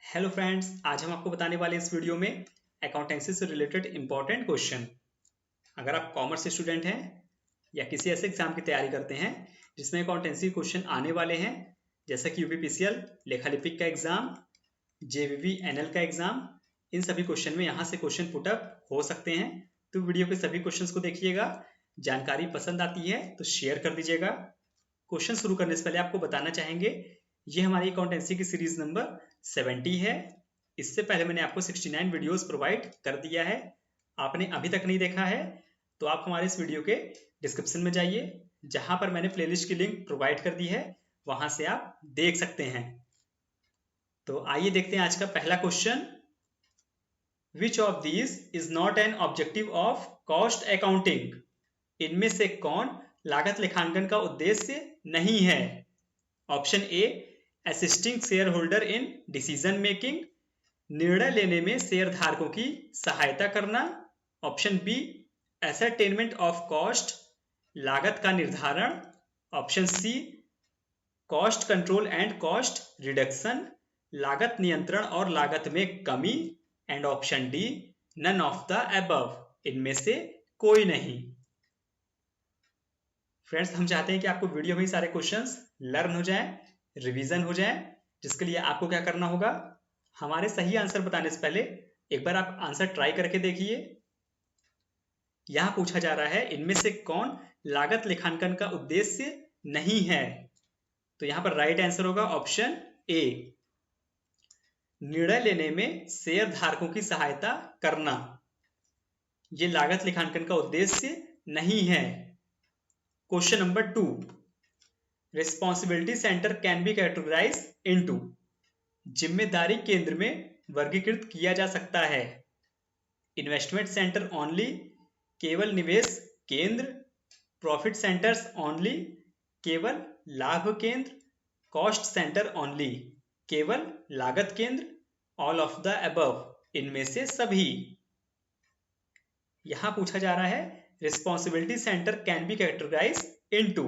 Hello friends, आज हम आपको बताने वाले इस वीडियो में अकाउंटेंसी से रिलेटेड इंपॉर्टेंट क्वेश्चन। अगर आप कॉमर्स स्टूडेंट हैं या किसी ऐसे एग्जाम की तैयारी करते हैं जिसमें अकाउंटेंसी क्वेश्चन आने वाले हैं, जैसे कि यूपीपीसीएल लेखा लिपिक का एग्जाम, जेवीवी एनएल का एग्जाम, इन सभी क्वेश्चन में यहाँ से क्वेश्चन पुटअप हो सकते हैं। तो वीडियो के सभी क्वेश्चन को देखिएगा। जानकारी पसंद आती है तो शेयर कर दीजिएगा। क्वेश्चन शुरू करने से पहले आपको बताना चाहेंगे, ये हमारी अकाउंटेंसी की सीरीज नंबर 70 है। इससे पहले मैंने आपको 69 वीडियोस प्रोवाइड कर दिया है। आपने अभी तक नहीं देखा है तो आप हमारे इस वीडियो के डिस्क्रिप्शन में जाइए, जहां पर मैंने प्लेलिस्ट की लिंक प्रोवाइड कर दी है, वहां से आप देख सकते हैं। तो आइए देखते हैं आज का पहला question. Which of these is not an objective of cost accounting? इनमें से कौन लागत लेखांकन का उद्देश्य नहीं है? Option A, assisting share holder in decision making, निर्णय लेने में शेयर धारकों की सहायता करना। Option B, ascertainment of cost, लागत का निर्धारण। Option C, cost control and cost reduction, लागत नियंत्रण और लागत में कमी। And option D, none of the above, इनमें से कोई नहीं। फ्रेंड्स, हम चाहते हैं कि आपको वीडियो में ही सारे क्वेश्चंस लर्न हो जाएं, रिवीजन हो जाएं, जिसके लिए आपको क्या करना होगा, हमारे सही आंसर बताने से पहले एक बार आप आंसर ट्राई करके देखिए। यहां पूछा जा रहा है, इनमें से कौन लागत लेखांकन का उद्देश्य नहीं है? तो यहां पर राइट आंसर होगा ऑप्शन ए, निर्णय लेने में शेयर धारकों की सहायता करना। ये लागत लेखांकन का उद्देश्य नहीं है। Question number 2, responsibility centre can be categorise into. जिम्मेदारी केंद्र में वर्गीकृत किया जा सकता है। इन्वेस्टमेंट सेंटर ओनली, केवल निवेश केंद्र। प्रॉफिट सेंटर्स ओनली, केवल लाभ केंद्र। कॉस्ट सेंटर ओनली, केवल लागत केंद्र। ऑल ऑफ द अबव, इनमें से सभी। यहां पूछा जा रहा है, responsibility centre can be categorise into,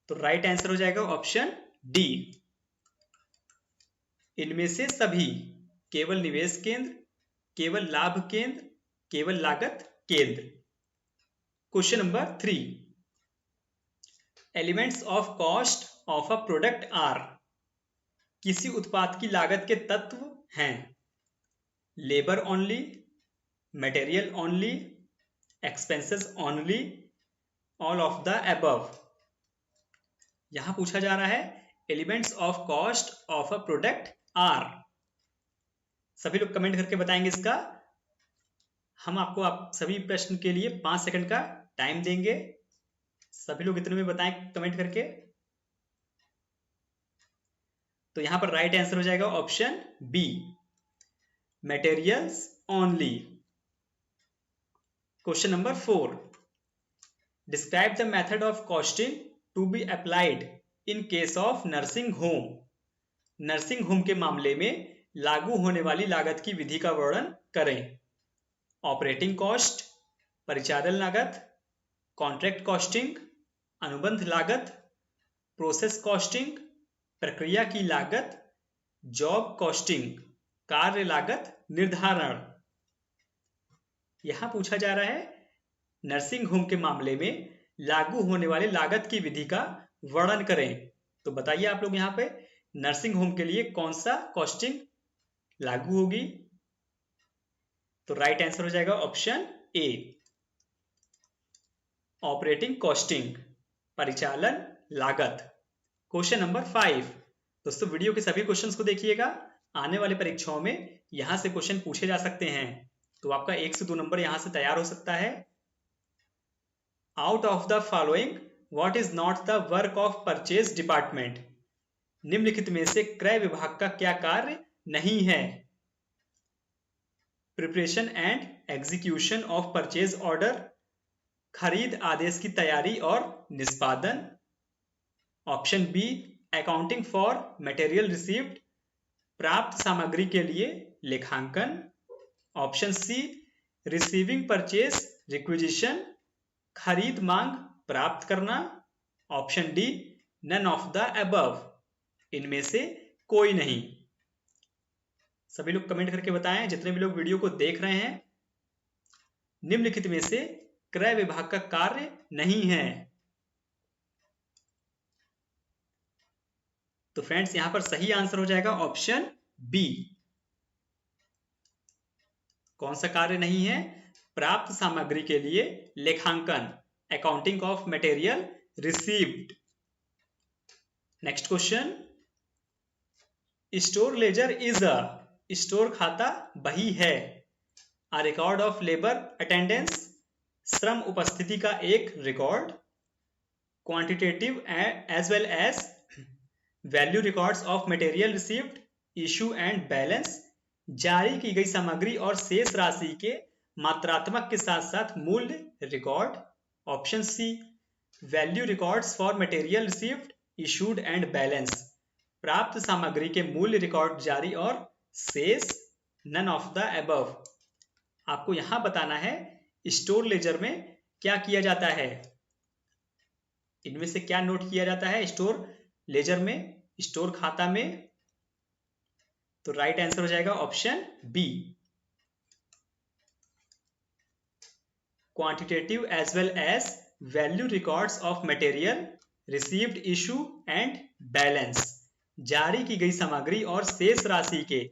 तो राइट आंसर हो जाएगा ऑप्शन डी, इनमें से सभी। केवल निवेश केंद्र, केवल लाभ केंद्र, केवल लागत केंद्र। Question number 3, elements of cost of a product are. किसी उत्पाद की लागत के तत्व हैं। Labour only, material only, expenses only, all of the above. यहां पूछा जा रहा है, elements of cost of a product are. सभी लोग कमेंट करके बताएंगे इसका। हम आपको सभी प्रश्न के लिए 5 सेकंड का टाइम देंगे। सभी लोग इतने में बताएं कमेंट करके। तो यहां पर राइट आंसर हो जाएगा option B, materials only. Question number 4, describe the method of costing to be applied in case of nursing home. Nursing home के मामले में लागू होने वाली लागत की विधि का वर्णन करें। ऑपरेटिंग कॉस्ट, परिचालन लागत, कॉन्ट्रैक्ट कॉस्टिंग, अनुबंध लागत, प्रोसेस कॉस्टिंग, प्रक्रिया की लागत, जॉब कॉस्टिंग, कार्य लागत निर्धारण। यहां पूछा जा रहा है, नर्सिंग होम के मामले में लागू होने वाली लागत की विधि का वर्णन करें। तो बताइए आप लोग, यहां पे नर्सिंग होम के लिए कौन सा कॉस्टिंग लागू होगी? तो राइट आंसर हो जाएगा ऑप्शन ए, ऑपरेटिंग कॉस्टिंग, परिचालन लागत। क्वेश्चन नंबर 5, दोस्तों वीडियो के सभी क्वेश्चंस को देखिएगा। आने वाली परीक्षाओं में यहां से क्वेश्चन पूछे जा सकते हैं, तो आपका 1 से 2 नंबर यहां से तैयार हो सकता है। Out of the following what is not the work of purchase department. निम्नलिखित में से क्रय विभाग का क्या कार्य नहीं है? Preparation and execution of purchase order, खरीद आदेश की तैयारी और निष्पादन। Option B, accounting for material received, प्राप्त सामग्री के लिए लेखांकन। Option C, receiving purchase requisition, खरीद मांग प्राप्त करना। Option D, none of the above, इनमें से कोई नहीं। सभी लोग कमेंट करके बताएं, जितने भी लोग वीडियो को देख रहे हैं। निम्नलिखित में से क्रय विभाग का कार्य नहीं है। तो फ्रेंड्स यहां पर सही आंसर हो जाएगा ऑप्शन बी। कौन सा कार्य नहीं है? प्राप्त सामग्री के लिए लेखांकन, accounting of material received. Next question, store ledger is a, store खाता बही है, a record of labour attendance, श्रम उपस्थिति का एक record, quantitative as well as value records of material received, issue and balance, जारी की गई सामग्री और शेष राशि के मात्रात्मक के साथ साथ मूल्य record. Option C, value records for material received, issued and balance, प्राप्त सामग्री के मूल्य रिकॉर्ड जारी और शेष, नन ऑफ द अबव। आपको यहां बताना है स्टोर लेजर में क्या किया जाता है, इनमें से क्या नोट किया जाता है स्टोर लेजर में, स्टोर खाता में। तो राइट आंसर हो जाएगा option B, quantitative as well as value records of material received, issue and balance, जारी की गई सामग्री और शेष राशि के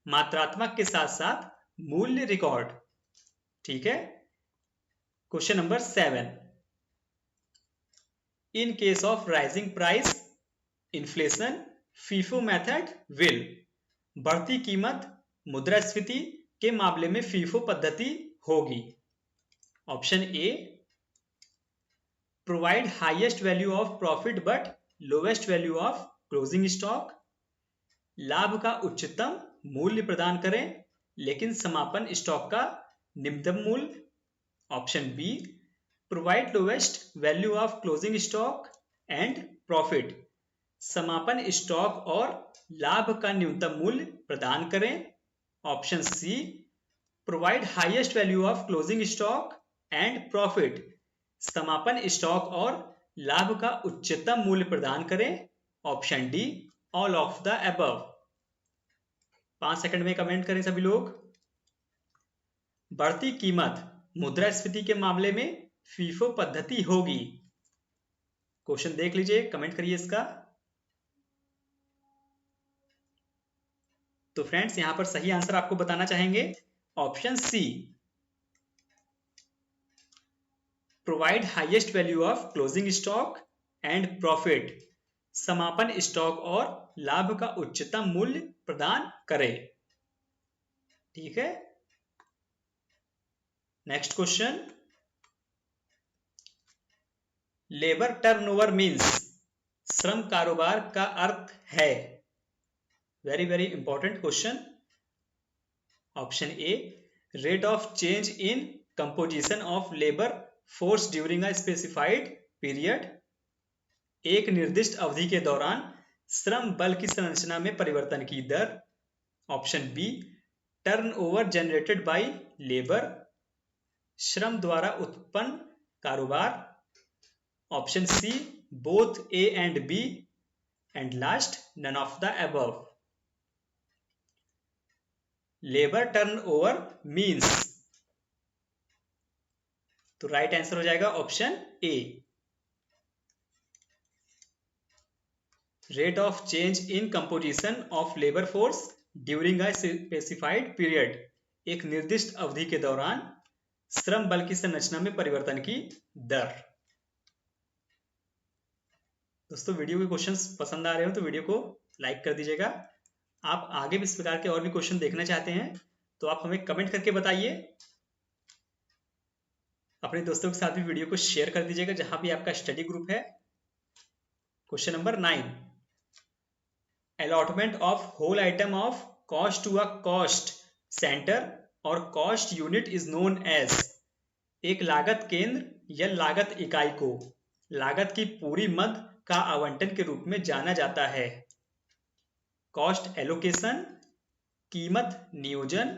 मात्रात्मक के साथ साथ मूल्य रिकॉर्ड। ठीक है। Question number 7, in case of rising price inflation FIFO method will, बढ़ती कीमत मुद्रास्फीति के मामले में फीफो पद्धति होगी। Option A, provide highest value of profit but lowest value of closing stock, लाभ का उच्चतम मूल्य प्रदान करें लेकिन समापन स्टॉक का निम्नतम मूल्य। Option B, provide lowest value of closing stock and profit, समापन स्टॉक और लाभ का न्यूनतम मूल्य प्रदान करें। Option C, provide highest value of closing stock and profit, समापन स्टॉक और लाभ का उच्चतम मूल्य प्रदान करें। Option D, all of the above. 5 second में कमेंट करें सभी लोग। बढ़ती कीमत मुद्रास्फीति के मामले में फीफो पद्धति होगी। क्वेश्चन देख लीजिए, कमेंट करिए इसका। तो फ्रेंड्स यहां पर सही आंसर आपको बताना चाहेंगे option C, provide highest value of closing stock and profit, समापन स्टॉक और लाभ का उच्चतम मूल्य प्रदान करे। ठीक है। Next question, labour turnover means, श्रम कारोबार का अर्थ है। Very very important question. Option A, rate of change in composition of labour force during a specified period, एक निर्दिष्ट अवधि के दौरान श्रम बल की संरचना में परिवर्तन की दर। Option B, turnover generated by labour, श्रम द्वारा उत्पन्न कारोबार। Option C, both A and B, and last none of the above. Labour turnover means, तो राइट आंसर हो जाएगा option A, rate of change in composition of labour force during a specified period, एक निर्दिष्ट अवधि के दौरान श्रम बल की संरचना में परिवर्तन की दर। दोस्तों वीडियो के क्वेश्चंस पसंद आ रहे हो तो वीडियो को लाइक कर दीजिएगा। आप आगे भी इस प्रकार के और भी क्वेश्चन देखना चाहते हैं तो आप हमें कमेंट करके बताइए। अपने दोस्तों के साथ भी वीडियो को शेयर कर दीजिएगा जहां भी आपका स्टडी ग्रुप है। Question number 9, allotment of whole item of cost to a cost centre और cost unit is known as, एक लागत केंद्र या लागत इकाई को लागत की पूरी मद का आवंटन के रूप में जाना जाता है। कॉस्ट एलोकेशन, कीमत नियोजन,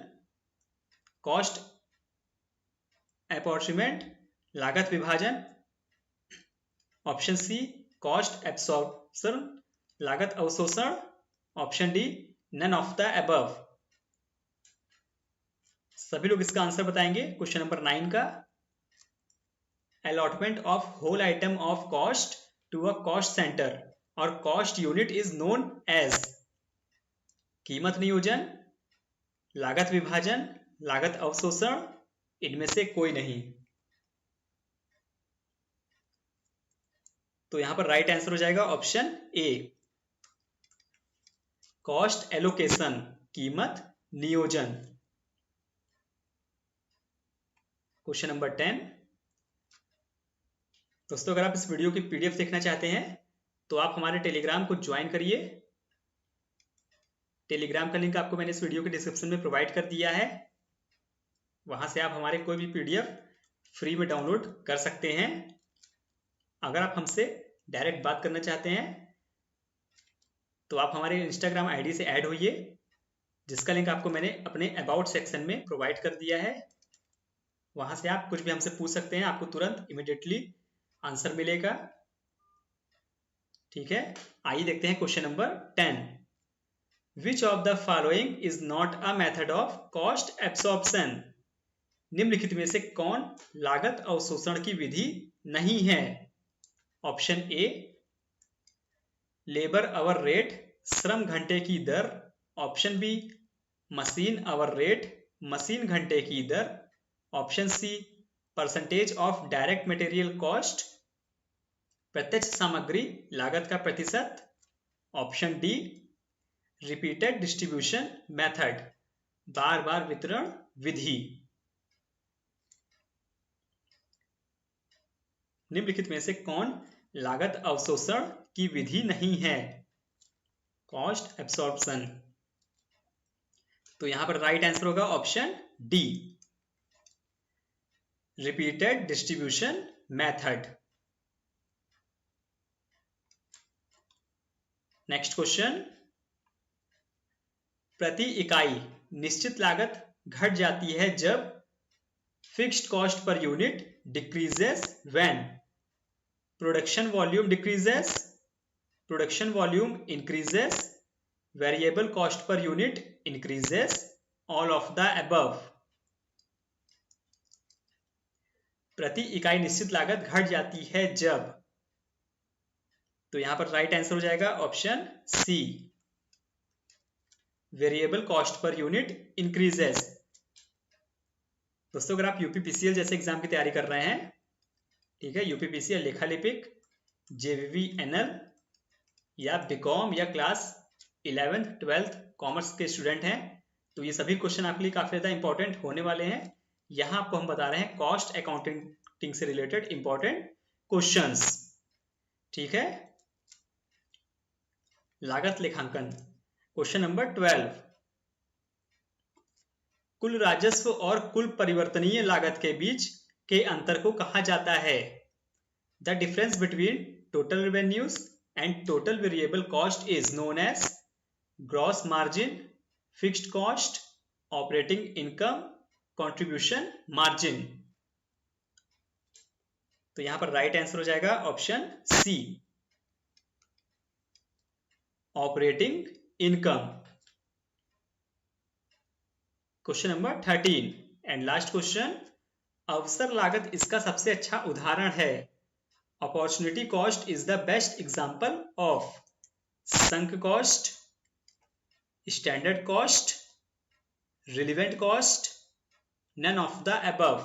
कॉस्ट अपॉर्चमेंट, लागत विभाजन। ऑप्शन सी, कॉस्ट एब्सॉर्प्शन, लागत अवशोषण। Option D, none of the above. सभी लोग इसका आंसर बताएंगे क्वेश्चन नंबर 9 का। Allotment of whole item of cost to a cost centre और cost unit is known as. कीमत नियोजन, लागत विभाजन, लागत अवशोषण, इनमें से कोई नहीं। तो यहां पर राइट आंसर हो जाएगा ऑप्शन ए, कॉस्ट एलोकेशन, कीमत नियोजन। Question number 10। दोस्तों अगर आप इस वीडियो की पीडीएफ देखना चाहते हैं तो आप हमारे टेलीग्राम को ज्वाइन करिए। टेलीग्राम का लिंक आपको मैंने इस वीडियो के डिस्क्रिप्शन में प्रोवाइड कर दिया है। वहां से आप हमारे कोई भी पीडीएफ फ्री में डाउनलोड कर सकते हैं। अगर आप हमसे डायरेक्ट बात करना चाहते हैं तो आप हमारे इंस्टाग्राम आईडी से ऐड होइए, जिसका लिंक आपको मैंने अपने अबाउट सेक्शन में प्रोवाइड कर दिया है। वहां से आप कुछ भी हमसे पूछ सकते हैं, आपको तुरंत इमीडिएटली आंसर मिलेगा। ठीक है, आइए देखते हैं question number 10। Which of the following is not a method of cost absorption. निम्नलिखित में से कौन लागत अवशोषण की विधि नहीं है। Option A, labour hour rate, श्रम घंटे की दर। Option B, machine hour rate, machine घंटे की दर। Option C, percentage of direct material cost, प्रत्यक्ष सामग्री लागत का प्रतिशत। Option D, repeated distribution method, बार बार वितरण विधि। निम्नलिखित में से कौन लागत अवशोषण की विधि नहीं है, कॉस्ट एब्सॉर्प्शन। तो यहां पर राइट आंसर होगा option D, repeated distribution method. Next question. प्रति इकाई निश्चित लागत घट जाती है जब fixed cost per unit decreases when production volume decreases, production volume increases, variable cost per unit increases, all of the above. प्रति इकाई निश्चित लागत घट जाती है जब, तो यहां पर राइट आंसर हो जाएगा option C, variable cost per unit increases. दोस्तों अगर आप यूपीपीसीएल जैसे एग्जाम की तैयारी कर रहे हैं, ठीक है, यूपीपीसीएल लेखालिपिक, जेवीवीएनएल या बीकॉम या क्लास 11th 12th कॉमर्स के स्टूडेंट हैं, तो ये सभी क्वेश्चन आपके लिए काफी ज्यादा इंपॉर्टेंट होने वाले हैं। यहां आपको हम बता रहे हैं कॉस्ट अकाउंटिंग से रिलेटेड इंपॉर्टेंट क्वेश्चंस। ठीक है, लागत लेखांकन क्वेश्चन नंबर 12। कुल राजस्व और कुल परिवर्तनीय लागत के बीच के अंतर को कहा जाता है। The difference between total revenues and total variable cost is known as gross margin, fixed cost, operating income, contribution margin. तो यहां पर राइट आंसर हो जाएगा option C, operating income. Question number 13 and last question. अवसर लागत इसका सबसे अच्छा उदाहरण है। Opportunity cost is the best example of sunk cost, standard cost, relevant cost, none of the above.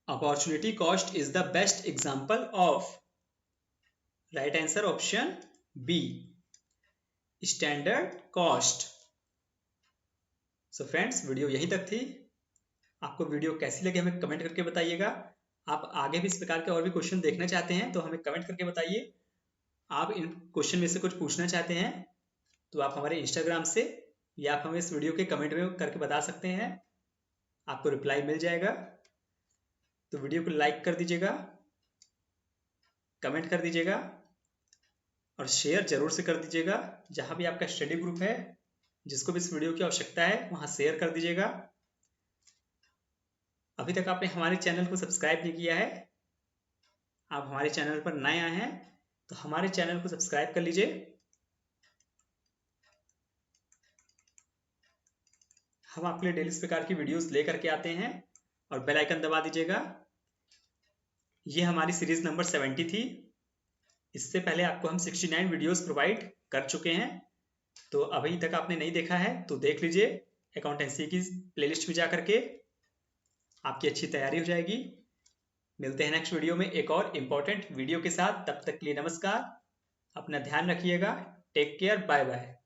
Opportunity cost is the best example of, right answer option B, standard cost. So friends, video यहीं तक थी। आपको video कैसी लगी हमें comment करके बताइएगा। आप आगे भी इस प्रकार के और भी क्वेश्चन देखना चाहते हैं तो हमें कमेंट करके बताइए। आप इन क्वेश्चन में से कुछ पूछना चाहते हैं तो आप हमारे इंस्टाग्राम से या आप हमें इस वीडियो के कमेंट में करके बता सकते हैं, आपको रिप्लाई मिल जाएगा। तो वीडियो को लाइक कर दीजिएगा, कमेंट कर दीजिएगा और शेयर जरूर से कर दीजिएगा। जहां भी आपका स्टडी ग्रुप है, जिसको भी इस वीडियो की आवश्यकता है, वहां शेयर कर दीजिएगा। अभी तक आपने हमारे चैनल को सब्सक्राइब नहीं किया है, आप हमारे चैनल पर नए आए हैं तो हमारे चैनल को सब्सक्राइब कर लीजिए। हम आपके लिए डेली इस प्रकार की वीडियोस लेकर के आते हैं और बेल आइकन दबा दीजिएगा। ये हमारी सीरीज नंबर 70 थी। इससे पहले आपको हम 69 वीडियोस प्रोवाइड कर चुके हैं, तो अभी तक आपने नहीं देखा है तो देख लीजिए अकाउंटेंसी की प्लेलिस्ट में जा करके, आपकी अच्छी तैयारी हो जाएगी। मिलते हैं नेक्स्ट वीडियो में एक और इम्पोर्टेंट वीडियो के साथ। तब तक के लिए नमस्कार, अपना ध्यान रखिएगा, टेक केयर, बाय बाय।